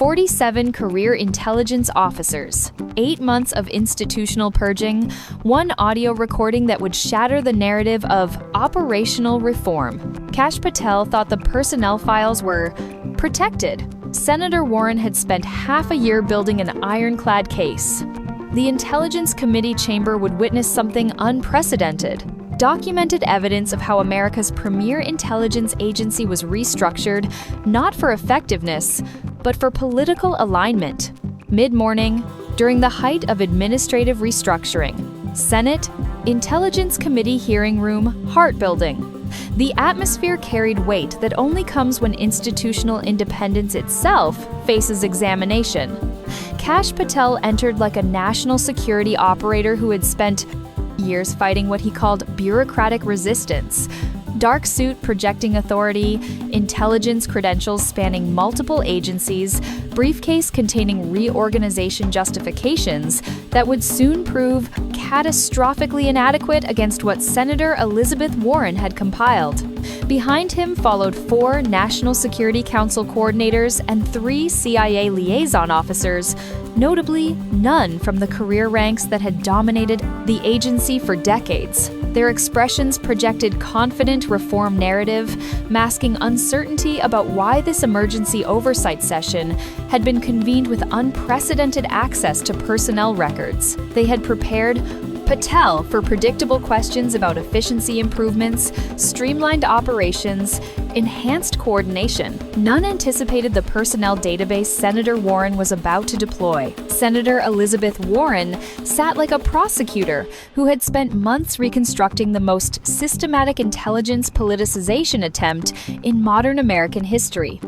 47 career intelligence officers, 8 months of institutional purging, one audio recording that would shatter the narrative of operational reform. Kash Patel thought the personnel files were protected. Senator Warren had spent half a year building an ironclad case. The Intelligence Committee chamber would witness something unprecedented. Documented evidence of how America's premier intelligence agency was restructured, not for effectiveness, but for political alignment. Mid-morning, during the height of administrative restructuring, Senate, Intelligence Committee hearing room, heart-building. The atmosphere carried weight that only comes when institutional independence itself faces examination. Kash Patel entered like a national security operator who had spent years fighting what he called bureaucratic resistance. Dark suit projecting authority, intelligence credentials spanning multiple agencies, briefcase containing reorganization justifications that would soon prove catastrophically inadequate against what Senator Elizabeth Warren had compiled. Behind him followed 4 National Security Council coordinators and 3 CIA liaison officers, notably none from the career ranks that had dominated the agency for decades. Their expressions projected confident reform narrative, masking uncertainty about why this emergency oversight session had been convened with unprecedented access to personnel records. They had prepared Patel for predictable questions about efficiency improvements, streamlined operations, enhanced coordination. None anticipated the personnel database Senator Warren was about to deploy. Senator Elizabeth Warren sat like a prosecutor who had spent months reconstructing the most systematic intelligence politicization attempt in modern American history.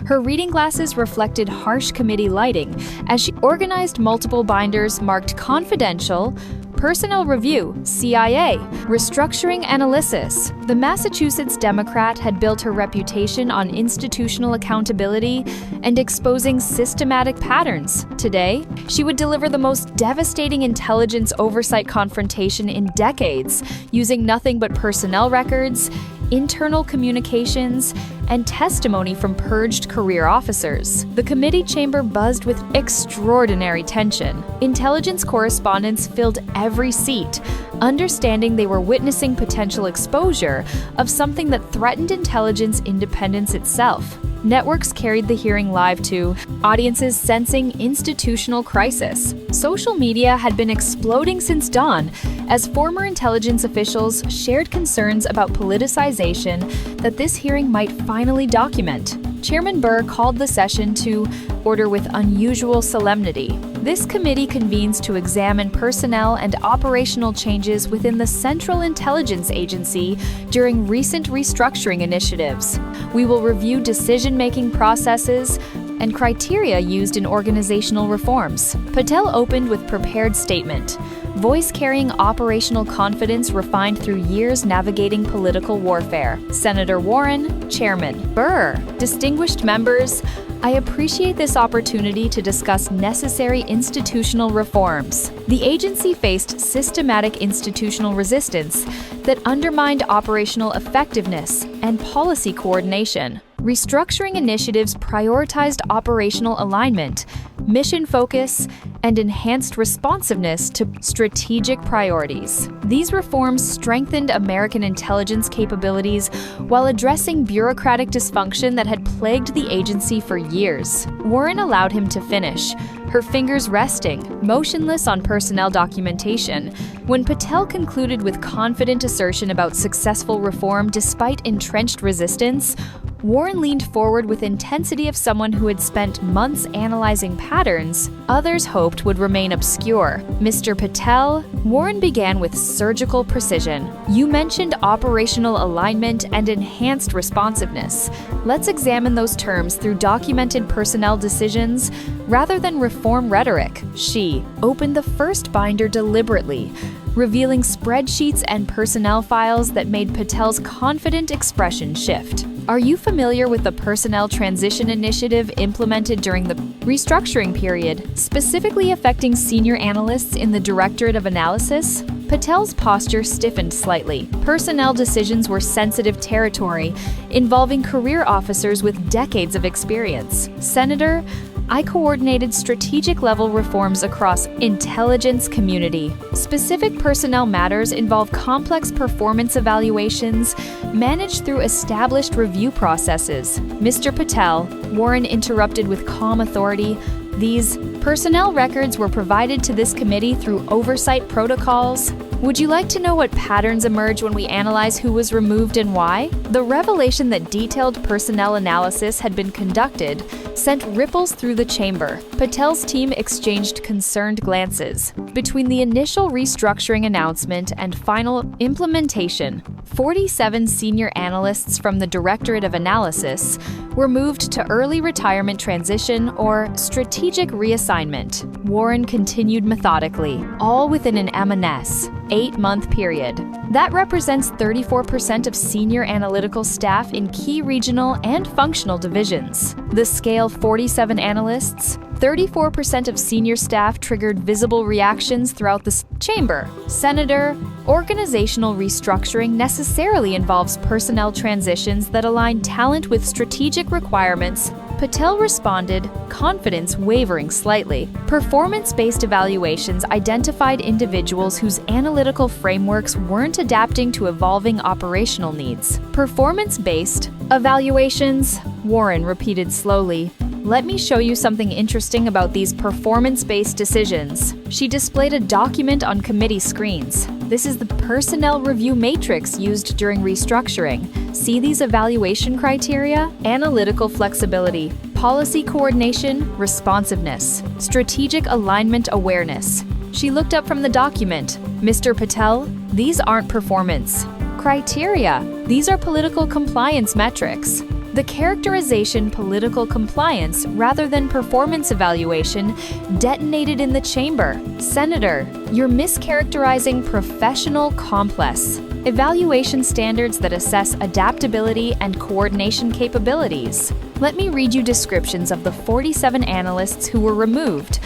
Her reading glasses reflected harsh committee lighting as she organized multiple binders marked confidential, Personnel Review, CIA, Restructuring Analysis. The Massachusetts Democrat had built her reputation on institutional accountability and exposing systematic patterns. Today, she would deliver the most devastating intelligence oversight confrontation in decades, using nothing but personnel records, internal communications, and testimony from purged career officers. The committee chamber buzzed with extraordinary tension. Intelligence correspondents filled every seat, understanding they were witnessing potential exposure of something that threatened intelligence independence itself. Networks carried the hearing live to audiences sensing institutional crisis. Social media had been exploding since dawn as former intelligence officials shared concerns about politicization that this hearing might finally document. Chairman Burr called the session to order with unusual solemnity. This committee convenes to examine personnel and operational changes within the Central Intelligence Agency during recent restructuring initiatives. We will review decision-making processes and criteria used in organizational reforms. Patel opened with prepared statement, voice-carrying operational confidence refined through years navigating political warfare. Senator Warren, Chairman. Burr, distinguished members, I appreciate this opportunity to discuss necessary institutional reforms. The agency faced systematic institutional resistance that undermined operational effectiveness and policy coordination. Restructuring initiatives prioritized operational alignment, mission focus, and enhanced responsiveness to strategic priorities. These reforms strengthened American intelligence capabilities while addressing bureaucratic dysfunction that had plagued the agency for years. Warren allowed him to finish, her fingers resting, motionless on personnel documentation. When Patel concluded with confident assertion about successful reform despite entrenched resistance, Warren leaned forward with intensity of someone who had spent months analyzing patterns others hoped would remain obscure. Mr. Patel, Warren began with surgical precision. You mentioned operational alignment and enhanced responsiveness. Let's examine those terms through documented personnel decisions rather than reform rhetoric. She opened the first binder deliberately, revealing spreadsheets and personnel files that made Patel's confident expression shift. Are you familiar with the personnel transition initiative implemented during the restructuring period, specifically affecting senior analysts in the Directorate of Analysis? Patel's posture stiffened slightly. Personnel decisions were sensitive territory, involving career officers with decades of experience. Senator, I coordinated strategic-level reforms across intelligence community. Specific personnel matters involve complex performance evaluations managed through established review processes. Mr. Patel, Warren interrupted with calm authority, these personnel records were provided to this committee through oversight protocols. Would you like to know what patterns emerge when we analyze who was removed and why? The revelation that detailed personnel analysis had been conducted sent ripples through the chamber. Patel's team exchanged concerned glances. Between the initial restructuring announcement and final implementation, 47 senior analysts from the Directorate of Analysis were moved to early retirement transition or strategic reassignment. Warren continued methodically, all within an M&S 8-month period. That represents 34% of senior analytical staff in key regional and functional divisions. The scale 47 analysts, 34% of senior staff triggered visible reactions throughout the chamber. Senator, organizational restructuring necessarily involves personnel transitions that align talent with strategic requirements. Patel responded, confidence wavering slightly. Performance-based evaluations identified individuals whose analytical frameworks weren't adapting to evolving operational needs. Performance-based evaluations, Warren repeated slowly. Let me show you something interesting about these performance-based decisions. She displayed a document on committee screens. This is the personnel review matrix used during restructuring. See these evaluation criteria? Analytical flexibility, policy coordination, responsiveness, strategic alignment awareness. She looked up from the document. Mr. Patel, these aren't performance criteria. These are political compliance metrics. The characterization political compliance rather than performance evaluation detonated in the chamber. Senator, you're mischaracterizing professional complex evaluation standards that assess adaptability and coordination capabilities. Let me read you descriptions of the 47 analysts who were removed.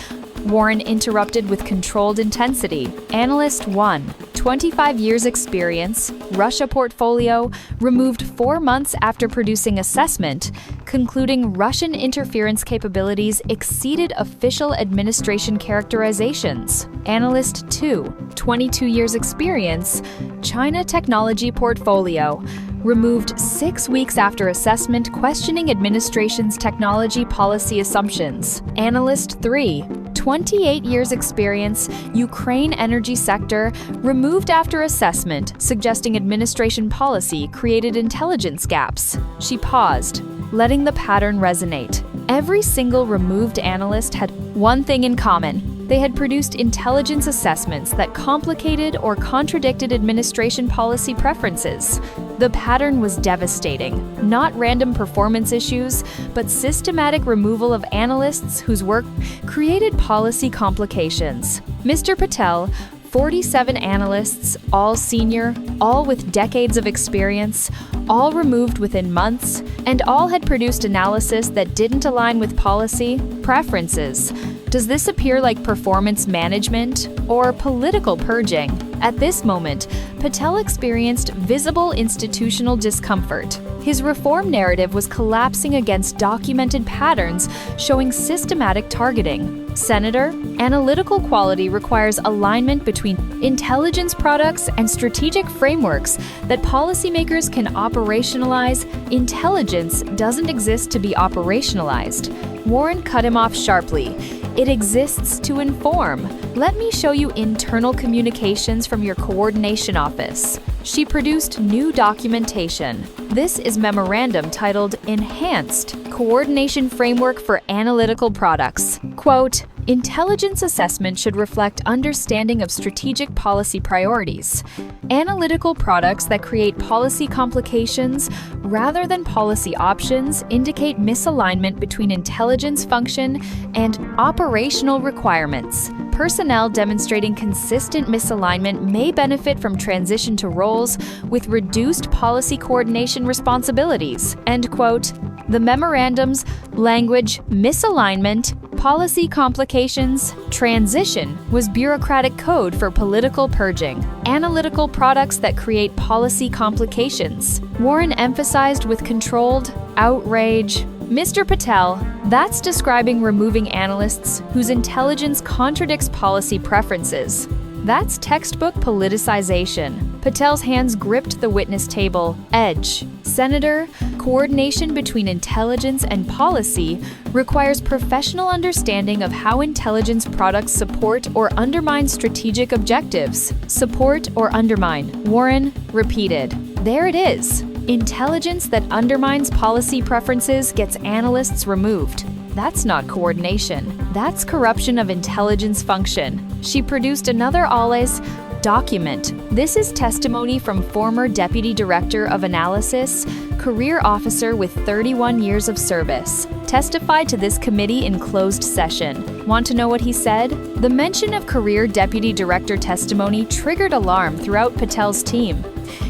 Warren interrupted with controlled intensity. Analyst 1, 25 years experience, Russia portfolio, removed 4 months after producing assessment, concluding Russian interference capabilities exceeded official administration characterizations. Analyst 2, 22 years experience, China technology portfolio, removed 6 weeks after assessment questioning administration's technology policy assumptions. Analyst 3, 28 years experience, Ukraine energy sector, removed after assessment, suggesting administration policy created intelligence gaps. She paused, letting the pattern resonate. Every single removed analyst had one thing in common. They had produced intelligence assessments that complicated or contradicted administration policy preferences. The pattern was devastating. Not random performance issues, but systematic removal of analysts whose work created policy complications. Mr. Patel, 47 analysts, all senior, all with decades of experience, all removed within months, and all had produced analysis that didn't align with policy preferences. Does this appear like performance management or political purging? At this moment, Patel experienced visible institutional discomfort. His reform narrative was collapsing against documented patterns showing systematic targeting. Senator, analytical quality requires alignment between intelligence products and strategic frameworks that policymakers can operationalize. Intelligence doesn't exist to be operationalized. Warren cut him off sharply. It exists to inform. Let me show you internal communications from your coordination office. She produced new documentation. This is memorandum titled Enhanced Coordination Framework for Analytical Products. Quote, intelligence assessment should reflect understanding of strategic policy priorities. Analytical products that create policy complications rather than policy options indicate misalignment between intelligence function and operational requirements. Personnel demonstrating consistent misalignment may benefit from transition to roles with reduced policy coordination responsibilities. End quote. The memorandum's language, misalignment, policy complications, transition was bureaucratic code for political purging. Analytical products that create policy complications. Warren emphasized with controlled outrage. Mr. Patel, that's describing removing analysts whose intelligence contradicts policy preferences. That's textbook politicization. Patel's hands gripped the witness table. Edge. Senator, coordination between intelligence and policy requires professional understanding of how intelligence products support or undermine strategic objectives. Support or undermine. Warren repeated. There it is. Intelligence that undermines policy preferences gets analysts removed. That's not coordination. That's corruption of intelligence function. She produced another Alles document. This is testimony from former Deputy Director of Analysts, career officer with 31 years of service. Testified to this committee in closed session. Want to know what he said? The mention of career Deputy Director testimony triggered alarm throughout Patel's team.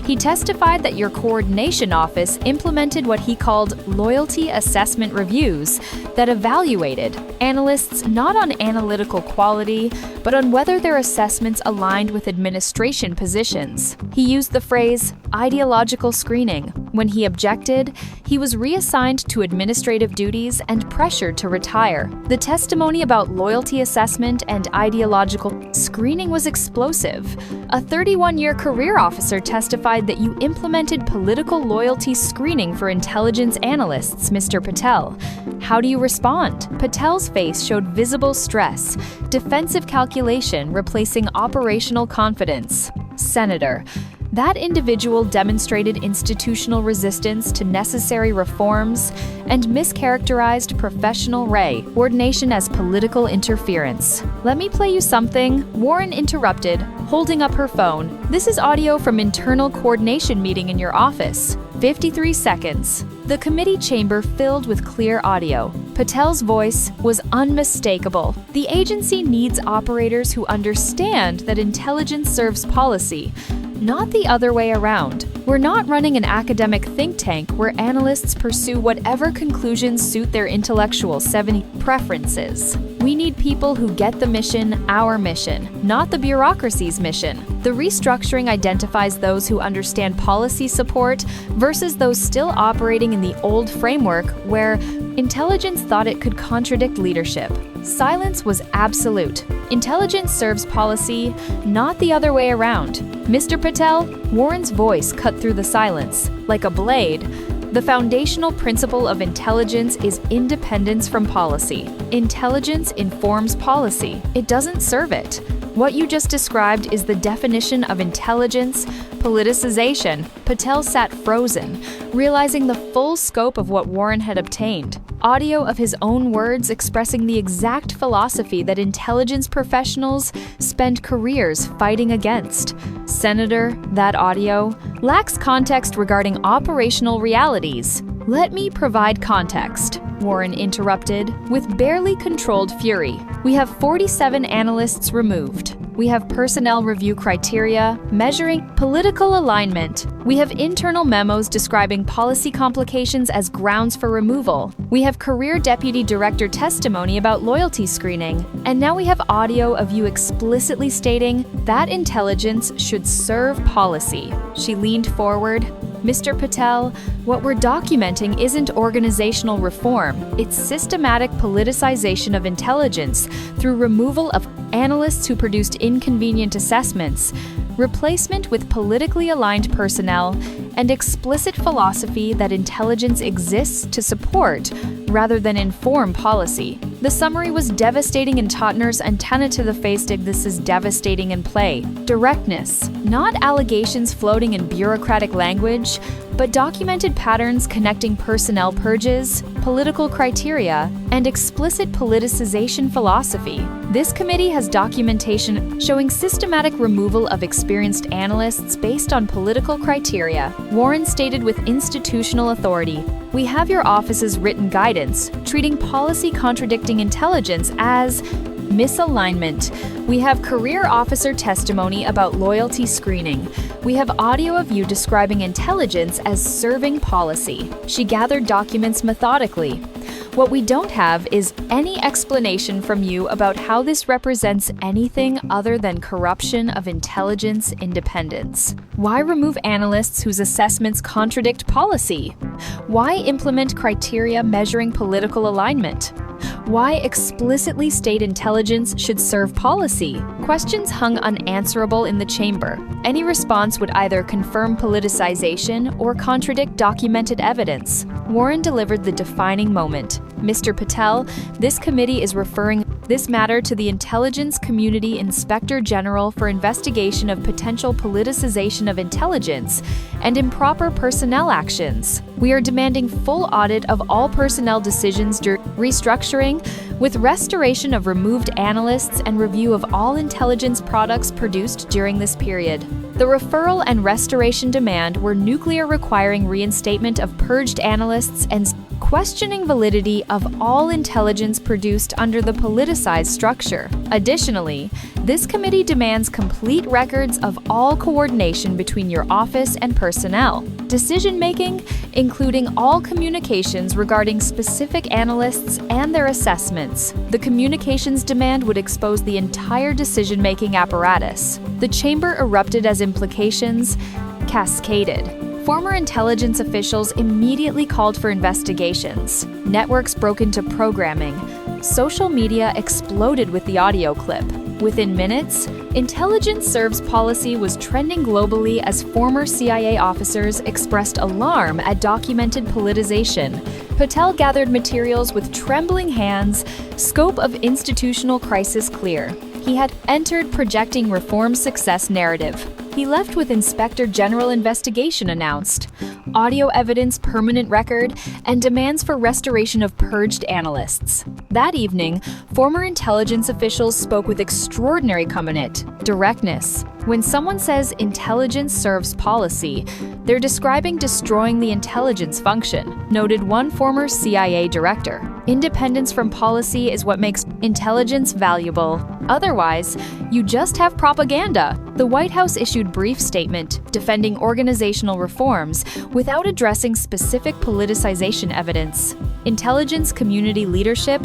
He testified that your coordination office implemented what he called loyalty assessment reviews that evaluated analysts not on analytical quality, but on whether their assessments aligned with administration positions. He used the phrase ideological screening. When he objected, he was reassigned to administrative duties and pressured to retire. The testimony about loyalty assessment and ideological screening was explosive. A 31-year career officer testified that you implemented political loyalty screening for intelligence analysts, Mr. Patel. How do you respond? Patel's face showed visible stress, defensive calculation replacing operational confidence. Senator, that individual demonstrated institutional resistance to necessary reforms and mischaracterized professional coordination as political interference. Let me play you something. Warren interrupted, holding up her phone. This is audio from internal coordination meeting in your office. 53 seconds. The committee chamber filled with clear audio. Patel's voice was unmistakable. The agency needs operators who understand that intelligence serves policy, not the other way around. We're not running an academic think tank where analysts pursue whatever conclusions suit their intellectual preferences. We need people who get the mission, our mission, not the bureaucracy's mission. The restructuring identifies those who understand policy support versus those still operating in the old framework where intelligence thought it could contradict leadership. Silence was absolute. Intelligence serves policy, not the other way around. Mr. Patel, Warren's voice cut through the silence. Like a blade, the foundational principle of intelligence is independence from policy. Intelligence informs policy. It doesn't serve it. What you just described is the definition of intelligence, politicization. Patel sat frozen, realizing the full scope of what Warren had obtained. Audio of his own words expressing the exact philosophy that intelligence professionals spend careers fighting against. Senator, that audio lacks context regarding operational realities. Let me provide context, Warren interrupted, with barely controlled fury. We have 47 analysts removed. We have personnel review criteria measuring political alignment. We have internal memos describing policy complications as grounds for removal. We have career deputy director testimony about loyalty screening. And now we have audio of you explicitly stating that intelligence should serve policy. She leaned forward. Mr. Patel, what we're documenting isn't organizational reform. It's systematic politicization of intelligence through removal of analysts who produced inconvenient assessments, replacement with politically aligned personnel, and explicit philosophy that intelligence exists to support rather than inform policy. The summary was devastating in Totner's antenna to the face. This is devastating in play. Directness, not allegations floating in bureaucratic language, but documented patterns connecting personnel purges, political criteria, and explicit politicization philosophy. This committee has documentation showing systematic removal of experienced analysts based on political criteria. Warren stated with institutional authority, "We have your office's written guidance, treating policy contradicting intelligence as misalignment. We have career officer testimony about loyalty screening. We have audio of you describing intelligence as serving policy. She gathered documents methodically. What we don't have is any explanation from you about how this represents anything other than corruption of intelligence independence. Why remove analysts whose assessments contradict policy? Why implement criteria measuring political alignment? Why explicitly state intelligence should serve policy? Questions hung unanswerable in the chamber. Any response would either confirm politicization or contradict documented evidence. Warren delivered the defining moment. Mr. Patel, this committee is referring this matter to the Intelligence Community Inspector General for investigation of potential politicization of intelligence and improper personnel actions. We are demanding full audit of all personnel decisions during restructuring, with restoration of removed analysts and review of all intelligence products produced during this period. The referral and restoration demand were nuclear requiring reinstatement of purged analysts and questioning validity of all intelligence produced under the politicized structure. Additionally, this committee demands complete records of all coordination between your office and personnel. Decision-making, including all communications regarding specific analysts and their assessments. The communications demand would expose the entire decision-making apparatus. The chamber erupted as implications cascaded. Former intelligence officials immediately called for investigations. Networks broke into programming. Social media exploded with the audio clip. Within minutes, intelligence serves policy was trending globally as former CIA officers expressed alarm at documented politicization. Patel gathered materials with trembling hands, scope of institutional crisis clear. He had entered projecting reform success narrative. He left with Inspector General investigation announced, audio evidence permanent record, and demands for restoration of purged analysts. That evening, former intelligence officials spoke with extraordinary command, directness. When someone says intelligence serves policy, they're describing destroying the intelligence function, noted one former CIA director. Independence from policy is what makes intelligence valuable. Otherwise, you just have propaganda. The White House issued brief statement defending organizational reforms without addressing specific politicization evidence. Intelligence community leadership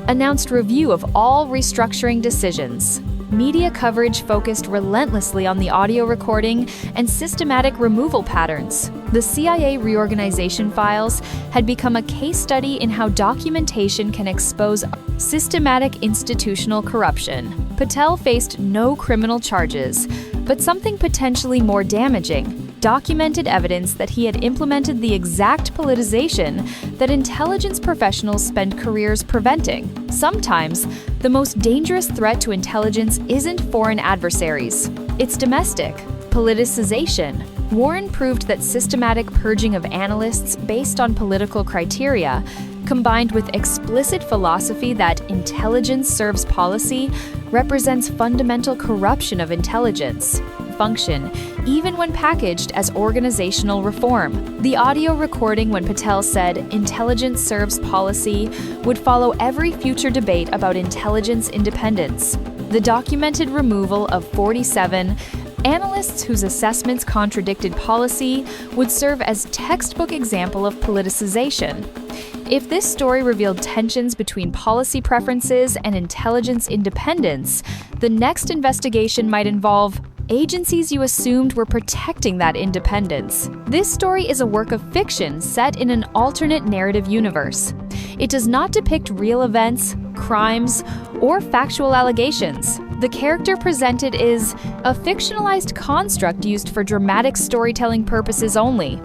announced review of all restructuring decisions. Media coverage focused relentlessly on the audio recording and systematic removal patterns. The CIA reorganization files had become a case study in how documentation can expose systematic institutional corruption. Patel faced no criminal charges, but something potentially more damaging. Documented evidence that he had implemented the exact politicization that intelligence professionals spend careers preventing. Sometimes, the most dangerous threat to intelligence isn't foreign adversaries, it's domestic. Politicization. Warren proved that systematic purging of analysts based on political criteria, combined with explicit philosophy that intelligence serves policy, represents fundamental corruption of intelligence function, even when packaged as organizational reform. The audio recording when Patel said intelligence serves policy would follow every future debate about intelligence independence. The documented removal of 47 analysts whose assessments contradicted policy would serve as textbook example of politicization. If this story revealed tensions between policy preferences and intelligence independence, the next investigation might involve agencies you assumed were protecting that independence. This story is a work of fiction set in an alternate narrative universe. It does not depict real events, crimes, or factual allegations. The character presented is a fictionalized construct used for dramatic storytelling purposes only.